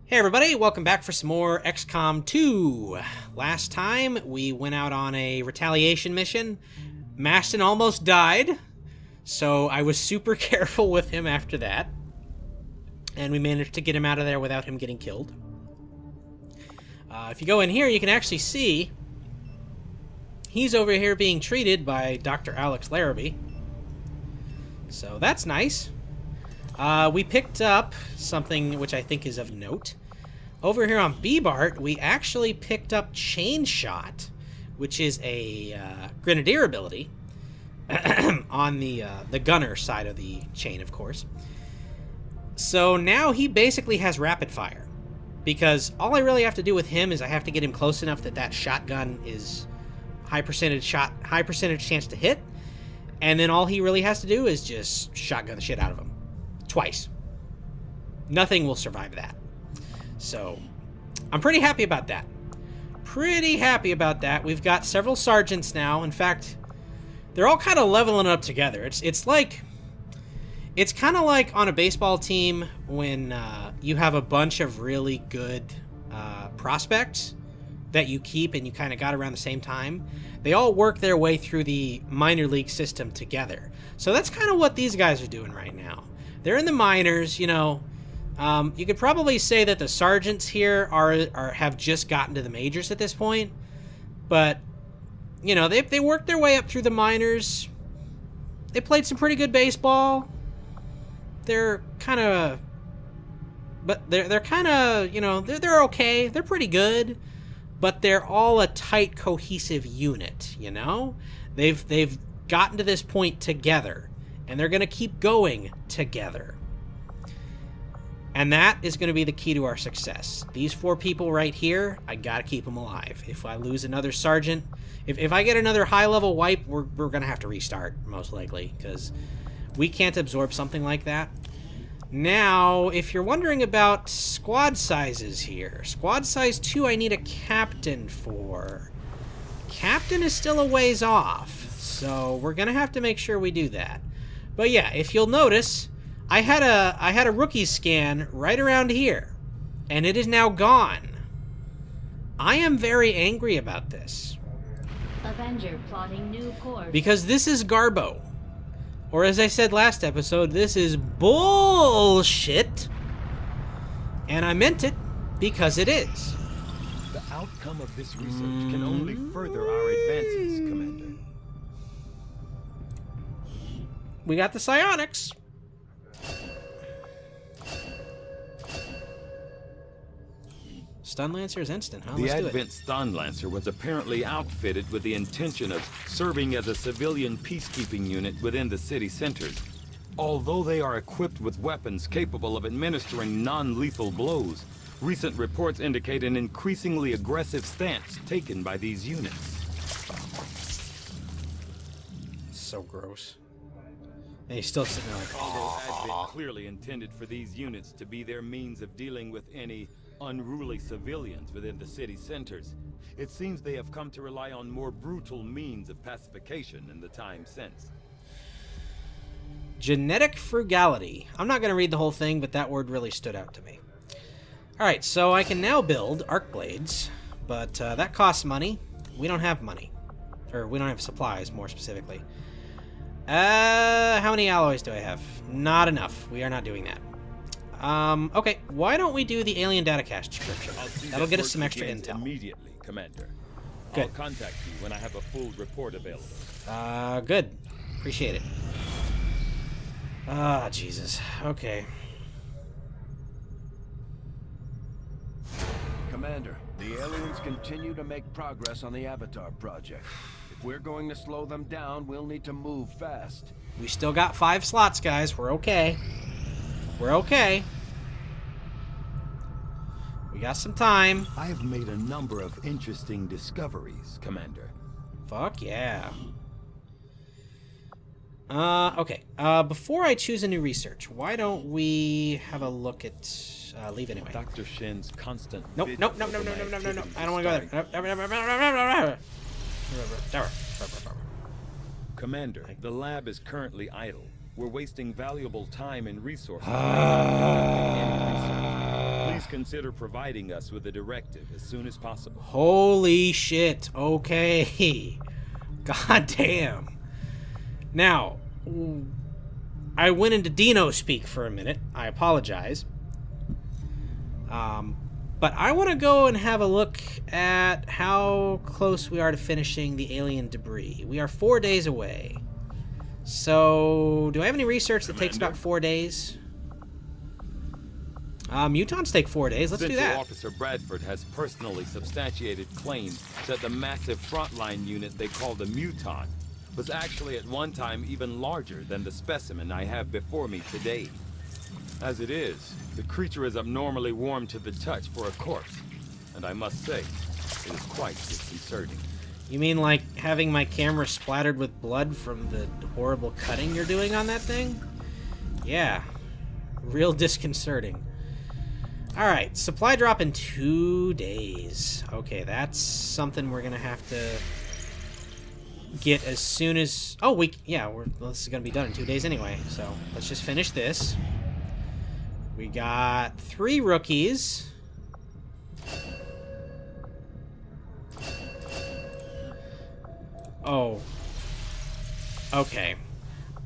Hey everybody, welcome back for some more XCOM 2. Last time we went out on a retaliation mission. Maston almost died, so I was super careful with him after that. And we managed to get him out of there without him getting killed. If you go in here, you can actually see he's over here being treated by Dr. Alex Larrabee. So that's nice. We picked up something which I think is of note. Over here on B-Bart, we actually picked up Chain Shot, which is a grenadier ability on the gunner side of the chain, of course. So now he basically has rapid fire, because all I really have to do with him is I have to get him close enough that that shotgun is high percentage chance to hit, and then all he really has to do is just shotgun the shit out of him. Twice. Nothing will survive that. So, I'm pretty happy about that. We've got several sergeants now. In fact, they're all kind of leveling up together. It's kind of like on a baseball team when you have a bunch of really good prospects that you keep and you kind of got around the same time. They all work their way through the minor league system together. So that's kind of what these guys are doing right now. They're in the minors, you know. You could probably say that the sergeants here have just gotten to the majors at this point, but you know they worked their way up through the minors. They played some pretty good baseball. They're kind of, you know, they're okay. They're pretty good, but they're all a tight, cohesive unit. You know, they've gotten to this point together, and they're gonna keep going together. And that is going to be the key to our success. These four people right here, I got to keep them alive. If I lose another sergeant, if I get another high-level wipe, we're going to have to restart, most likely, because we can't absorb something like that. Now, if you're wondering about squad sizes here, squad size 2 I need a captain for. Captain is still a ways off, so we're going to have to make sure we do that. But yeah, if you'll notice, I had a rookie scan right around here, and it is now gone. I am very angry about this. Avenger plotting new course. Because this is Garbo. Or as I said last episode, this is bullshit. And I meant it because it is. The outcome of this research can only further our advances, Commander. We got the psionics. Stun Lancer is instant, huh? The Let's do it. Advent Stun Lancer was apparently outfitted with the intention of serving as a civilian peacekeeping unit within the city centers. Although they are equipped with weapons capable of administering non-lethal blows, recent reports indicate an increasingly aggressive stance taken by these units. So gross. And he's still sitting there like, Although Advent clearly intended for these units to be their means of dealing with any unruly civilians within the city centers, it seems they have come to rely on more brutal means of pacification in the time since. genetic frugality. I'm not going to read the whole thing, but that word really stood out to me. Alright, so I can now build arc blades, but that costs money. We don't have money. Or we don't have supplies, more specifically. How many alloys do I have? Not enough. We are not doing that. Okay, why don't we do the alien data cache description? That'll get us some extra intel. Immediately, Commander. Good. I'll contact you when I have a full report available. Good. Appreciate it. Ah, Jesus. Okay. Commander, the aliens continue to make progress on the Avatar project. If we're going to slow them down, we'll need to move fast. We still got 5 slots, guys. We're okay. We're okay. We got some time. I have made a number of interesting discoveries, Commander. Fuck yeah. Okay. Before I choose a new research, why don't we have a look at... leave anyway. Dr. Shen's constant... Nope. I don't want to go there. Commander, the lab is currently idle. We're wasting valuable time and resources. Please Please consider providing us with a directive as soon as possible. Holy shit. Okay. God damn. Now, I went into Dino speak for a minute. I apologize. But I want to go and have a look at how close we are to finishing the alien debris. We are 4 days away. So, do I have any research that takes about 4 days? Mutants take 4 days. Let's do Central that. Officer Bradford has personally substantiated claims that the massive frontline unit they call the Muton was actually at one time even larger than the specimen I have before me today. As it is, the creature is abnormally warm to the touch for a corpse, and I must say, it is quite disconcerting. You mean like having my camera splattered with blood from the horrible cutting you're doing on that thing? Yeah. Real disconcerting. Alright, supply drop in 2 days. Okay, that's something we're gonna have to get as soon as... Oh, this is gonna be done in 2 days anyway, so let's just finish this. We got 3 rookies. Oh. Okay.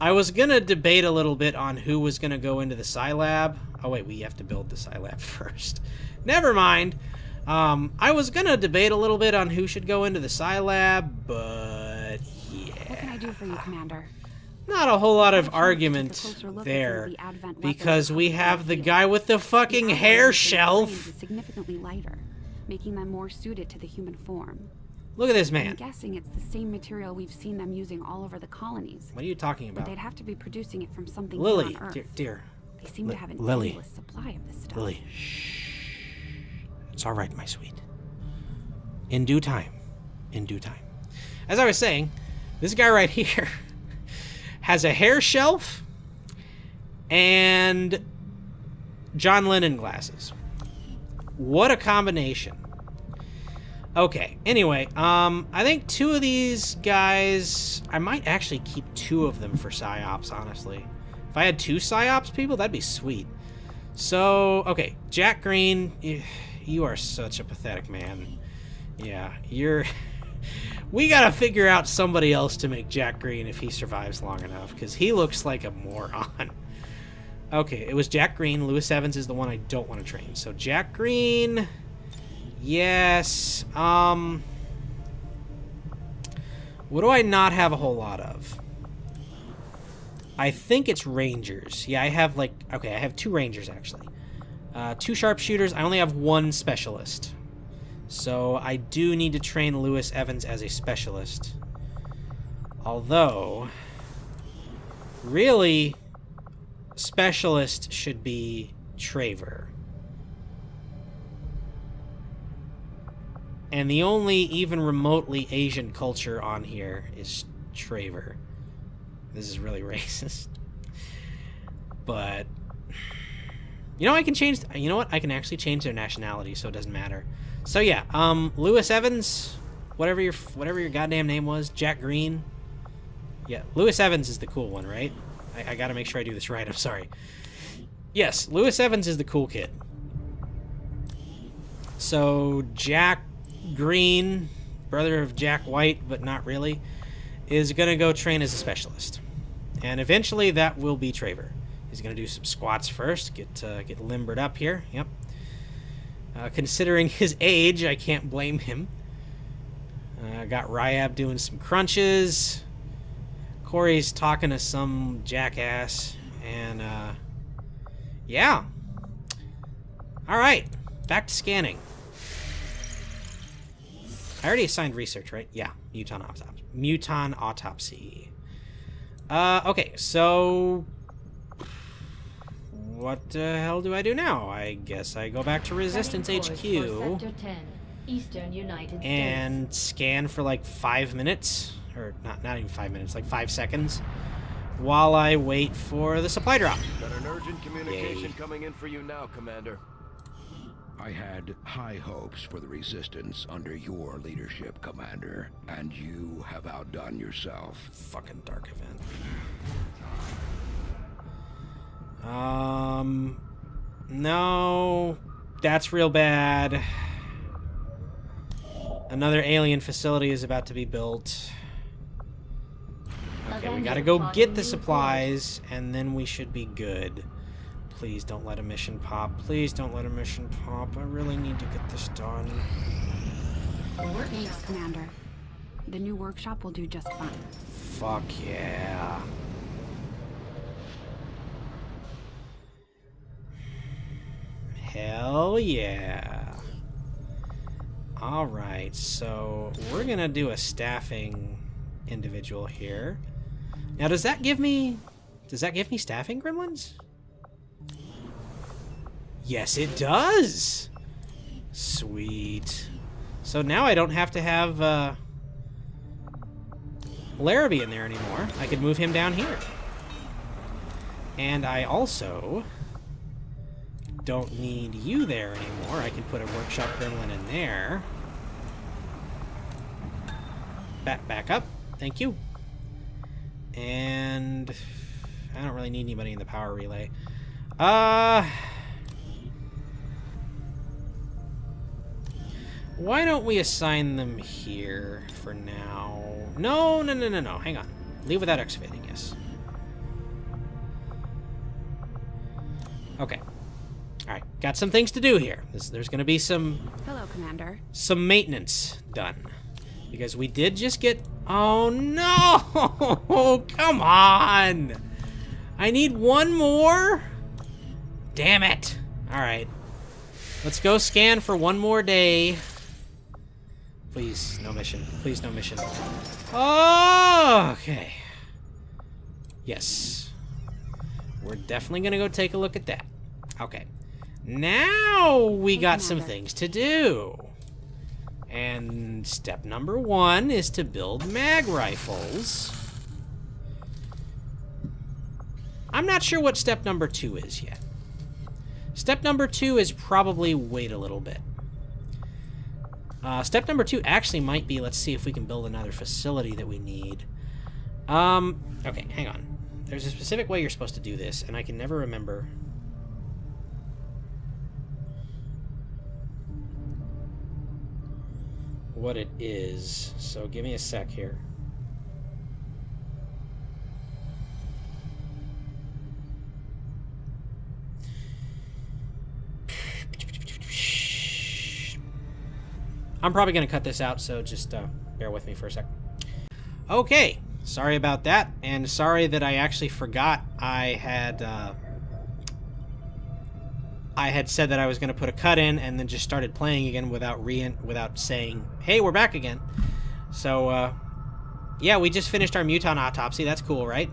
I was gonna debate a little bit on who was gonna go into the Psi Lab. Oh wait, we have to build the Psi Lab first. Never mind. I was gonna debate a little bit on who should go into the Psi Lab, but yeah. What can I do for you, Commander? Not a whole lot of argument there, because we have the guy with the fucking hair shelf. Significantly lighter, making them more suited to the human form. Look at this I'm man. guessing it's the same material we've seen them using all over the colonies. What are you talking But about? they'd have to be producing it from something Lily, here on Earth. dear. They seem to have an Lily. endless supply of this stuff. Lily, shh. It's all right, my sweet. In due time. In due time. As I was saying, this guy right here has a hair shelf and John Lennon glasses. What a combination. Okay, anyway, I think 2 of these guys... I might actually keep 2 of them for PsyOps, honestly. If I had 2 PsyOps people, that'd be sweet. So, okay, Jack Green, you are such a pathetic man. Yeah, you're... We gotta figure out somebody else to make Jack Green if he survives long enough, because he looks like a moron. Okay, it was Jack Green. Lewis Evans is the one I don't want to train. So Jack Green... Yes. What do I not have a whole lot of? I think it's Rangers. Yeah, I have like... Okay, I have 2 Rangers, actually. 2 sharpshooters. I only have 1 specialist. So I do need to train Lewis Evans as a specialist. Although... Really... Specialist should be Traver. And the only even remotely Asian culture on here is Traver. This is really racist. But... You know, I can change... You know what? I can actually change their nationality, so it doesn't matter. So yeah, Lewis Evans, whatever your goddamn name was, Jack Green. Yeah, Lewis Evans is the cool one, right? I gotta make sure I do this right, I'm sorry. Yes, Lewis Evans is the cool kid. So, Jack Green, brother of Jack White, but not really, is gonna go train as a specialist. And eventually that will be Traver. He's gonna do some squats first, get limbered up here, yep. Considering his age, I can't blame him. Got Ryab doing some crunches. Corey's talking to some jackass. And, yeah. Alright, back to scanning. I already assigned research, right? Yeah, Muton autopsy. Muton autopsy. Okay, so... What the hell do I do now? I guess I go back to Resistance HQ Sector 10, Eastern United and scan for like 5 minutes, or not even 5 minutes, like 5 seconds, while I wait for the supply drop. Got an urgent communication Yay. coming in for you now, Commander. I had high hopes for the Resistance under your leadership, Commander, and you have outdone yourself. Fucking dark event. No. That's real bad. Another alien facility is about to be built. Okay, we gotta go get the supplies, and then we should be good. Please don't let a mission pop. Please don't let a mission pop. I really need to get this done. Thanks, Commander. The new workshop will do just fine. Fuck yeah. Hell yeah. Alright, so we're gonna do a staffing individual here. Now does that give me staffing gremlins? Yes, it does. Sweet. So now I don't have to have Larrabee in there anymore. I can move him down here. And I also don't need you there anymore. I can put a workshop gremlin in there. Back up. Thank you. And I don't really need anybody in the power relay. Why don't we assign them here for now? No. Hang on. Leave without excavating, yes. Okay. Alright, got some things to do here. There's going to be some Hello, Commander. some maintenance done. Because we did just get... Oh, no! Come on! I need one more? Damn it. Alright. Let's go scan for one more day. Please, no mission. Please, no mission. Oh, okay. Yes. We're definitely going to go take a look at that. Okay. Now we got some things to do. And step number 1 is to build mag rifles. I'm not sure what step number 2 is yet. Step number 2 is probably wait a little bit. Step number 2 actually might be, let's see if we can build another facility that we need. Okay, hang on. There's a specific way you're supposed to do this, and I can never remember. What it is. So give me a sec here. I'm probably going to cut this out, so just bear with me for a sec. Okay, sorry about that, and sorry that I actually forgot I had said that I was going to put a cut in and then just started playing again without saying, hey, we're back again. So, yeah, we just finished our mutant autopsy. That's cool, right?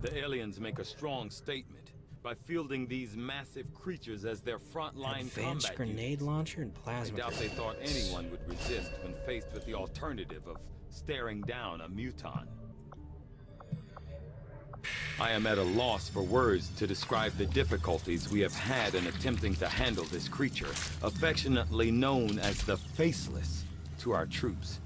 The aliens make a strong statement by fielding these massive creatures as their frontline Advanced combat grenade units. launcher and I plasma doubt they thought grenades. anyone would resist when faced with the alternative of staring down a muton. I am at a loss for words to describe the difficulties we have had in attempting to handle this creature, affectionately known as the Faceless, to our troops.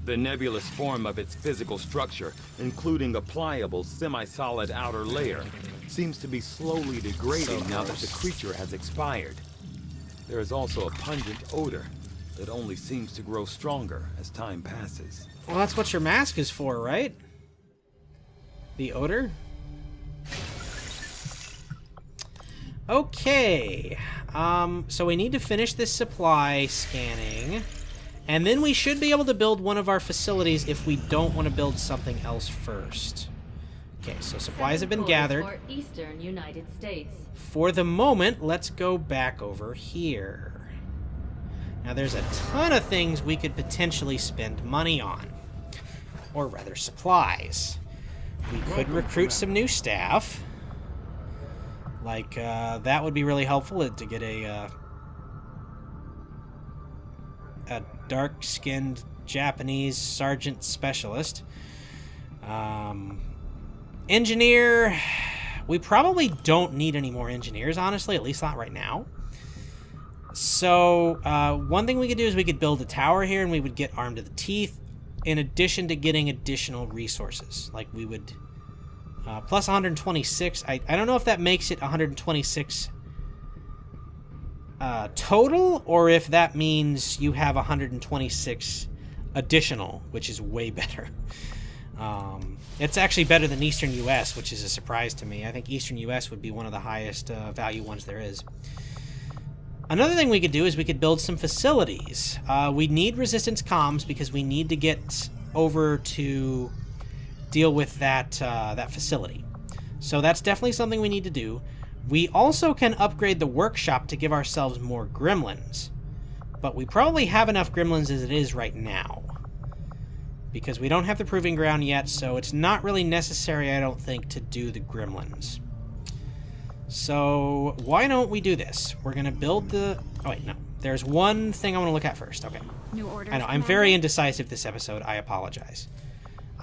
The nebulous form of its physical structure, including a pliable, semi-solid outer layer, seems to be slowly degrading now that the creature has expired. There is also a pungent odor that only seems to grow stronger as time passes. Well, that's what your mask is for, right? The odor? Okay. So we need to finish this supply scanning. And then we should be able to build one of our facilities if we don't want to build something else first. Okay, so supplies have been gathered. For Eastern United States. For the moment, let's go back over here. Now, there's a ton of things we could potentially spend money on. Or rather, supplies. We could recruit some new staff. Like, that would be really helpful to get a dark-skinned Japanese sergeant specialist. Engineer, we probably don't need any more engineers, honestly, at least not right now. So, one thing we could do is we could build a tower here and we would get armed to the teeth, in addition to getting additional resources. Like, we would... plus 126. I don't know if that makes it 126 total, or if that means you have 126 additional, which is way better. It's actually better than Eastern US, which is a surprise to me. I think Eastern US would be one of the highest value ones there is. Another thing we could do is we could build some facilities. We need resistance comms because we need to get over to deal with that that facility. So that's definitely something we need to do. We also can upgrade the workshop to give ourselves more gremlins. But we probably have enough gremlins as it is right now, because we don't have the proving ground yet, so it's not really necessary, I don't think, to do the gremlins. So why don't we do this? We're going to build the... Oh, wait, no. There's one thing I want to look at first. Okay. New orders, I know, I'm very indecisive this episode. I apologize.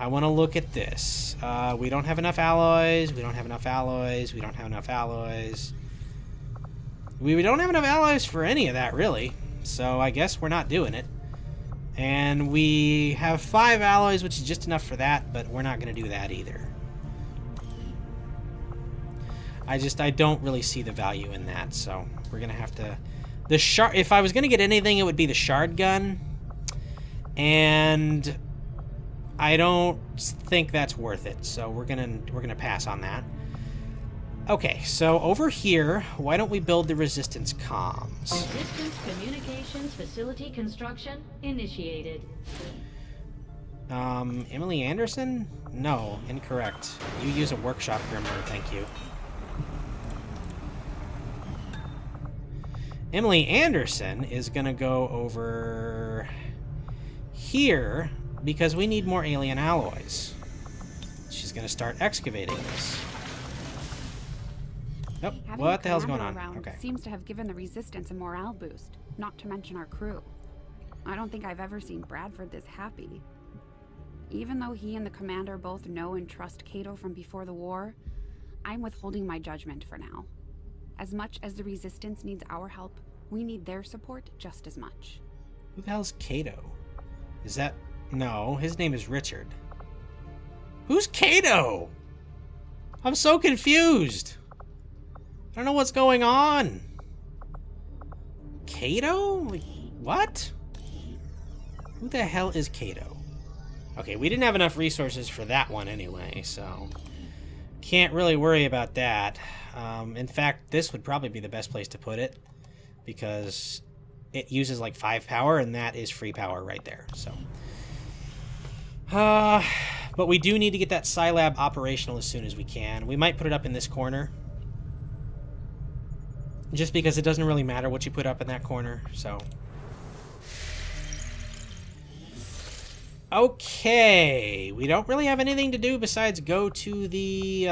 I want to look at this. We don't have enough alloys. We don't have enough alloys. We don't have enough alloys. We don't have enough alloys for any of that, really. So I guess we're not doing it. And we have 5 alloys, which is just enough for that, but we're not going to do that either. I don't really see the value in that, so we're going to have to... If I was going to get anything, it would be the shard gun. And I don't think that's worth it, so we're gonna pass on that. Okay, so over here, why don't we build the resistance comms? Resistance communications facility construction initiated. Emily Anderson? No, incorrect. You use a workshop gremlin, thank you. Emily Anderson is gonna go over here because we need more alien alloys. She's gonna start excavating this. Nope. Having What the hell's going commander on? around Okay. seems to have given the resistance a morale boost, not to mention our crew. I don't think I've ever seen Bradford this happy. Even though he and the commander both know and trust Cato from before the war, I'm withholding my judgment for now. As much as the resistance needs our help, we need their support just as much. Who the hell's Cato? Is that... No, his name is Richard. Who's Cato? I'm so confused. I don't know what's going on. Cato? Like, what? Who the hell is Cato? Okay, we didn't have enough resources for that one anyway, so... Can't really worry about that. In fact, this would probably be the best place to put it, because it uses like 5 power, and that is free power right there, so... but we do need to get that Scilab operational as soon as we can. We might put it up in this corner, just because it doesn't really matter what you put up in that corner, so... Okay, we don't really have anything to do besides go to the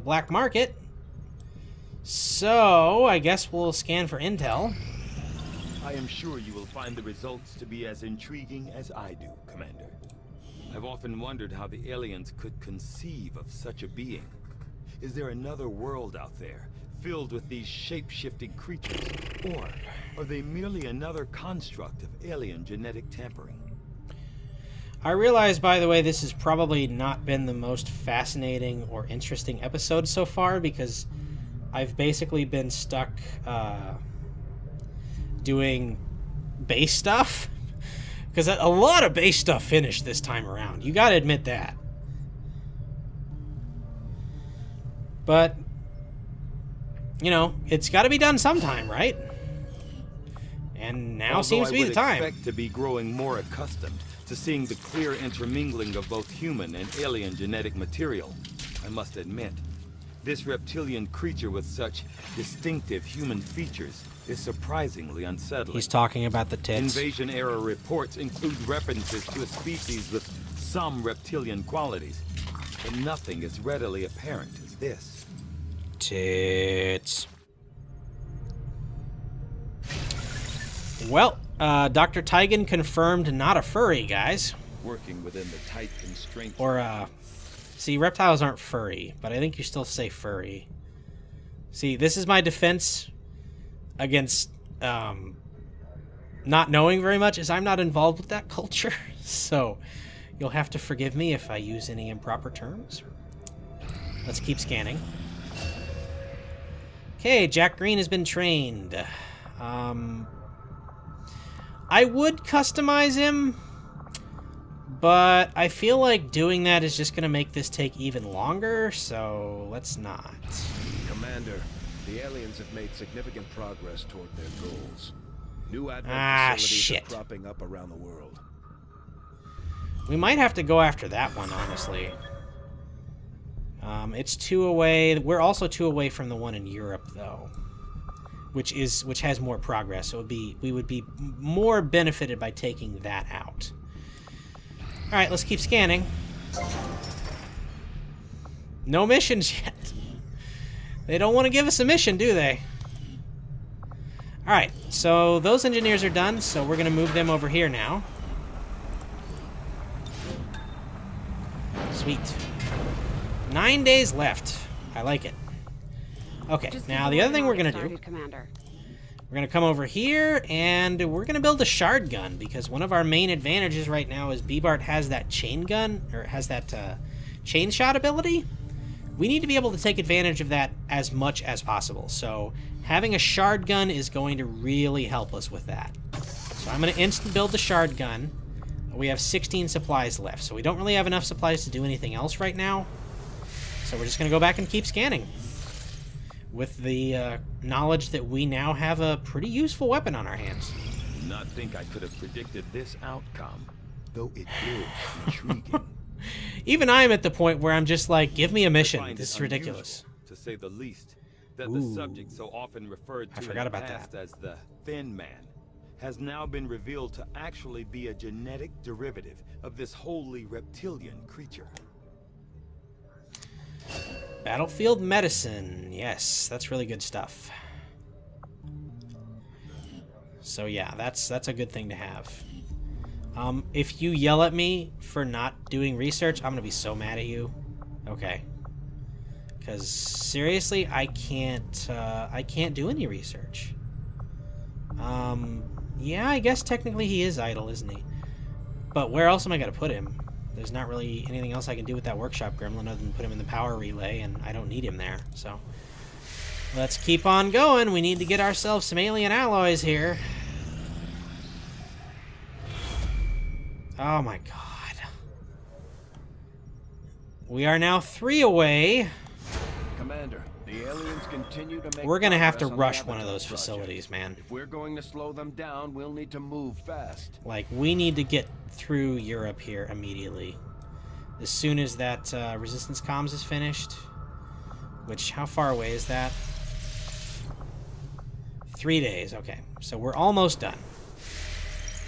black market. So, I guess we'll scan for intel. I am sure you will find the results to be as intriguing as I do, Commander. I've often wondered how the aliens could conceive of such a being. Is there another world out there, filled with these shape-shifting creatures? Or are they merely another construct of alien genetic tampering? I realize, by the way, this has probably not been the most fascinating or interesting episode so far, because I've basically been stuck doing base stuff. Because a lot of base stuff finished this time around. You gotta admit that. But, you know, it's gotta be done sometime, right? And now seems to be the time. I would expect to be growing more accustomed to seeing the clear intermingling of both human and alien genetic material. I must admit, this reptilian creature with such distinctive human features is surprisingly unsettling. He's talking about the tits. Invasion-era reports include references to a species with some reptilian qualities, but nothing as readily apparent as this. Tits. Well, Dr. Tigan confirmed not a furry, guys. Working within the tight constraints. Or, see, reptiles aren't furry, but I think you still say furry. See, this is my defense against not knowing very much, is I'm not involved with that culture. So, you'll have to forgive me if I use any improper terms. Let's keep scanning. Okay, Jack Green has been trained. I would customize him, but I feel like doing that is just going to make this take even longer, so let's not. Commander, the aliens have made significant progress toward their goals. New advent facilities shit. are cropping up around the world. We might have to go after that one, honestly. It's 2 away. We're also 2 away from the one in Europe, though, which has more progress. So we would be more benefited by taking that out. All right, let's keep scanning. No missions yet. They don't want to give us a mission, do they? All right, so those engineers are done, so we're going to move them over here now. Sweet. 9 days left. I like it. Okay, now the other thing we're going to do... Commander. We're going to come over here, and we're going to build a shard gun, because one of our main advantages right now is B-Bart has that chain gun, or has that chain shot ability. We need to be able to take advantage of that as much as possible, so having a shard gun is going to really help us with that. So I'm going to instant build the shard gun. We have 16 supplies left, so we don't really have enough supplies to do anything else right now. So we're just going to go back and keep scanning, with the knowledge that we now have a pretty useful weapon on our hands. Not think I could have predicted this outcome, though it is intriguing. Even I'm at the point where I'm just like, give me a I mission. find This it is ridiculous. unusual, to say the least, that Ooh. the subject so often referred I to forgot in the about past that. as the Thin Man has now been revealed to actually be a genetic derivative of this wholly reptilian creature. Battlefield medicine. Yes, that's really good stuff. So yeah, that's a good thing to have. If you yell at me for not doing research, I'm gonna be so mad at you. Okay. Because seriously, I can't do any research. Yeah, I guess technically he is idle, isn't he? But where else am I gonna put him? There's not really anything else I can do with that workshop gremlin other than put him in the power relay, and I don't need him there, so... Let's keep on going. We need to get ourselves some alien alloys here. Oh my god. We are now 3 away. Commander, the aliens continue to make We're gonna have to progress on the rush one of Avatar those project. facilities, man. If we're going to slow them down, we'll need to move fast. Like, we need to get through Europe here immediately. As soon as that resistance comms is finished. Which, how far away is that? 3 days, okay. So we're almost done.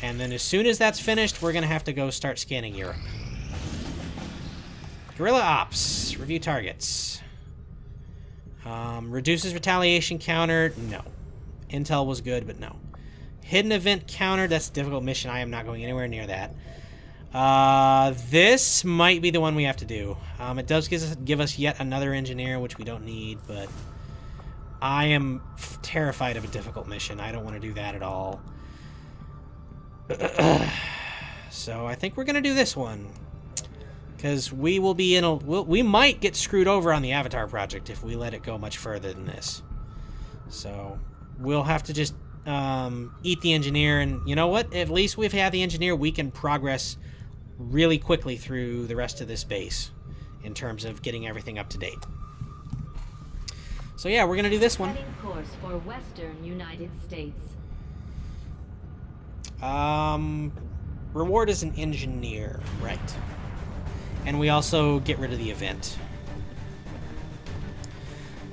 And then as soon as that's finished, we're going to have to go start scanning Europe. Guerrilla Ops. Review targets. Reduces retaliation counter. No. Intel was good, but no. Hidden event counter. That's a difficult mission. I am not going anywhere near that. This might be the one we have to do. It does give us yet another engineer, which we don't need, but I am terrified of a difficult mission. I don't want to do that at all. So I think we're going to do this one. Because we will be in a... we might get screwed over on the Avatar project if we let it go much further than this. So we'll have to just eat the engineer, and you know what? At least we've had the engineer. We can progress really quickly through the rest of this base in terms of getting everything up to date. So yeah, we're going to do this one. Setting course for Western United States. Reward is an engineer, right. And we also get rid of the event.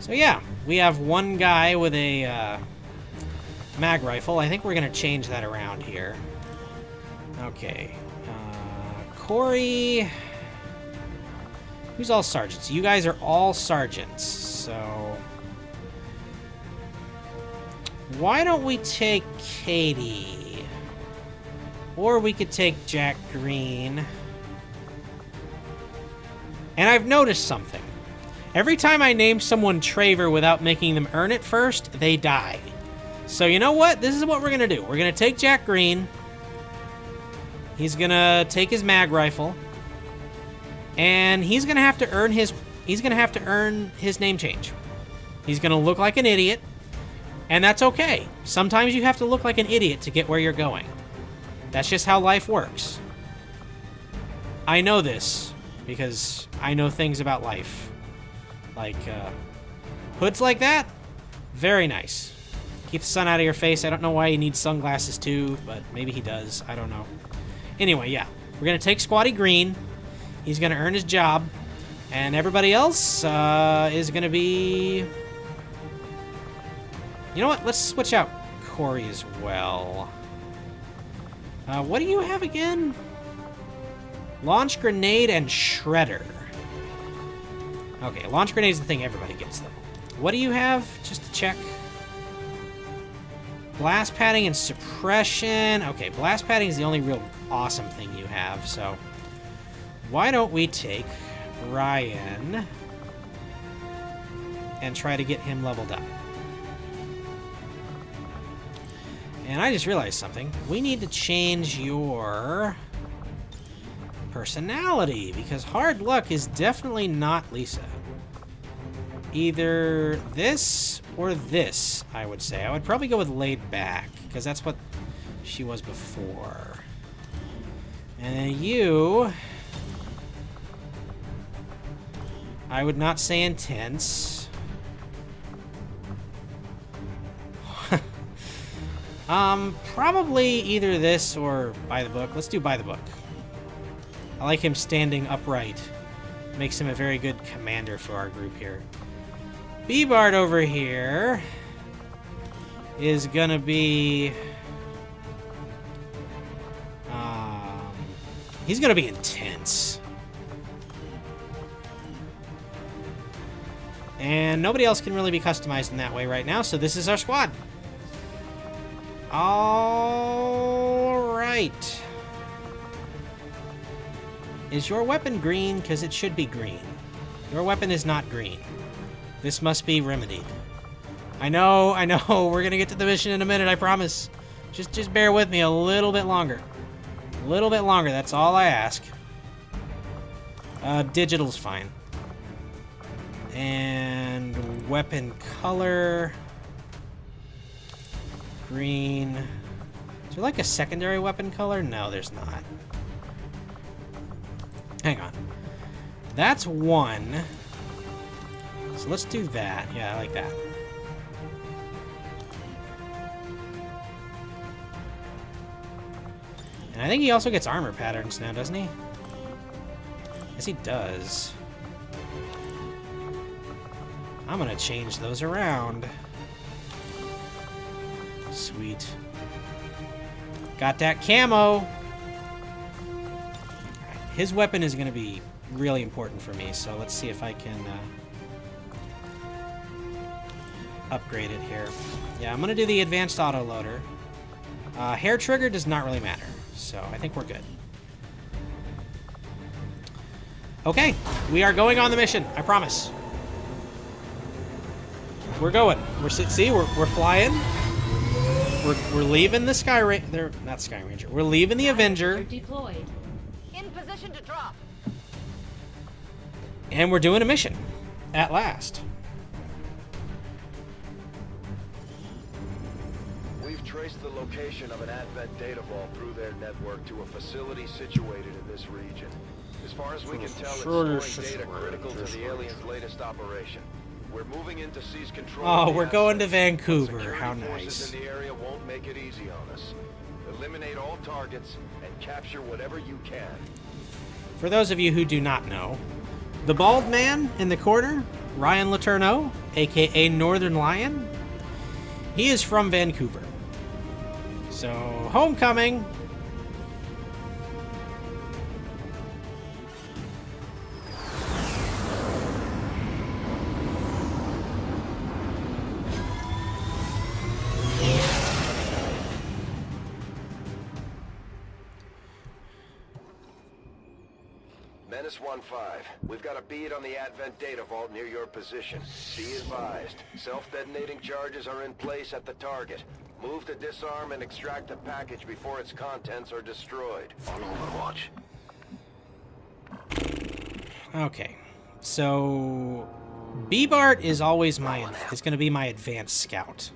So yeah, we have one guy with a mag rifle. I think we're going to change that around here. Okay. Corey... Who's all sergeants? You guys are all sergeants, so... Why don't we take Katie? Or we could take Jack Green. And I've noticed something. Every time I name someone Traver without making them earn it first, they die. So you know what? This is what we're going to do. We're going to take Jack Green. He's going to take his mag rifle. And he's going to have to earn his name change. He's going to look like an idiot. And that's okay. Sometimes you have to look like an idiot to get where you're going. That's just how life works. I know this because I know things about life. Like, hoods like that, very nice. Keep the sun out of your face. I don't know why he needs sunglasses too, but maybe he does. I don't know. Anyway, yeah. We're going to take Squatty Green. He's going to earn his job. And everybody else is going to be... You know what? Let's switch out Corey as well. What do you have again? Launch Grenade and Shredder. Okay, Launch Grenade is the thing everybody gets, though. What do you have? Just to check. Blast Padding and Suppression. Okay, Blast Padding is the only real awesome thing you have, so... Why don't we take Ryan and try to get him leveled up? And I just realized something. We need to change your personality, because Hard Luck is definitely not Lisa. Either this or this, I would say. I would probably go with Laid Back, because that's what she was before. And then you... I would not say Intense. Probably either this or By the Book. Let's do By the Book. I like him standing upright. Makes him a very good commander for our group here. B-Bard over here is gonna be... he's gonna be Intense. And nobody else can really be customized in that way right now, so this is our squad. Alright. Is your weapon green? Because it should be green. Your weapon is not green. This must be remedied. I know. We're going to get to the mission in a minute, I promise. Just bear with me a little bit longer. A little bit longer, that's all I ask. Digital's fine. And weapon color... Green. Is there like a secondary weapon color? No, there's not. Hang on. That's one. So let's do that. Yeah, I like that. And I think he also gets armor patterns now, doesn't he? Yes, he does. I'm gonna change those around. Sweet. Got that camo. Right. His weapon is going to be really important for me, so let's see if I can upgrade it here. Yeah, I'm going to do the advanced autoloader. Hair trigger does not really matter, so I think we're good. Okay, we are going on the mission, I promise. We're going. We're flying. We're leaving the Sky Ranger. Not Sky Ranger. We're leaving the Avenger. Deployed. In position to drop. And we're doing a mission. At last. We've traced the location of an Advent data vault through their network to a facility situated in this region. As far as we can tell, it's storing data critical to the aliens' latest operation. We're moving in to seize control. Oh, we're going to Vancouver. How nice. In the area won't make it easy on us. Eliminate all targets and capture whatever you can. For those of you who do not know, the bald man in the corner, Ryan Letourneau, aka Northern Lion, he is from Vancouver. So, homecoming. Menace 1-5, we've got a bead on the Advent data vault near your position. Be advised, self-detonating charges are in place at the target. Move to disarm and extract the package before its contents are destroyed. On Overwatch. Okay, so B-Bart is always is going to be my advanced scout.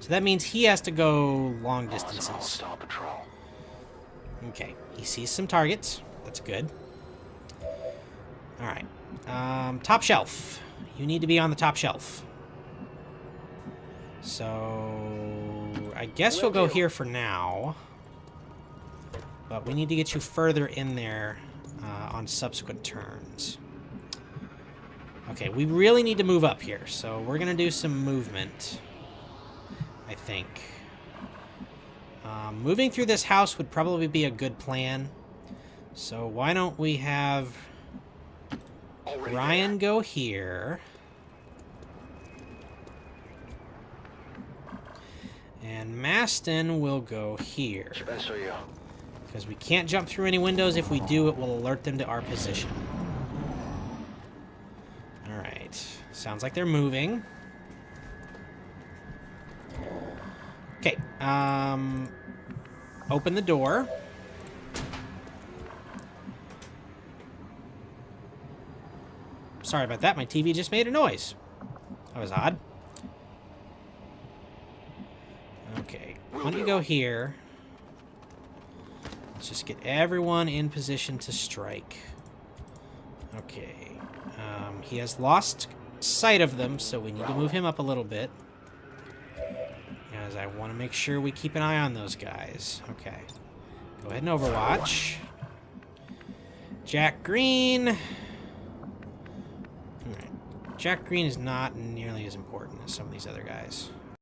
So that means he has to go long Awesome distances. hostile patrol. Okay, he sees some targets. That's good. Alright. Top shelf. You need to be on the top shelf. So I guess you'll go here for now. But we need to get you further in there on subsequent turns. Okay, we really need to move up here. So we're going to do some movement, I think. Moving through this house would probably be a good plan. So why don't we have Already Ryan go here. And Maston will go here. Spencer, you. Because we can't jump through any windows. If we do, it will alert them to our position. Alright. Sounds like they're moving. Okay. Open the door. Sorry about that. My TV just made a noise. That was odd. Okay. Why don't you go here? Let's just get everyone in position to strike. Okay. He has lost sight of them, so we need to move him up a little bit. As I want to make sure we keep an eye on those guys. Okay. Go ahead and overwatch. Jack Green. Alright. Jack Green is not nearly as important as some of these other guys.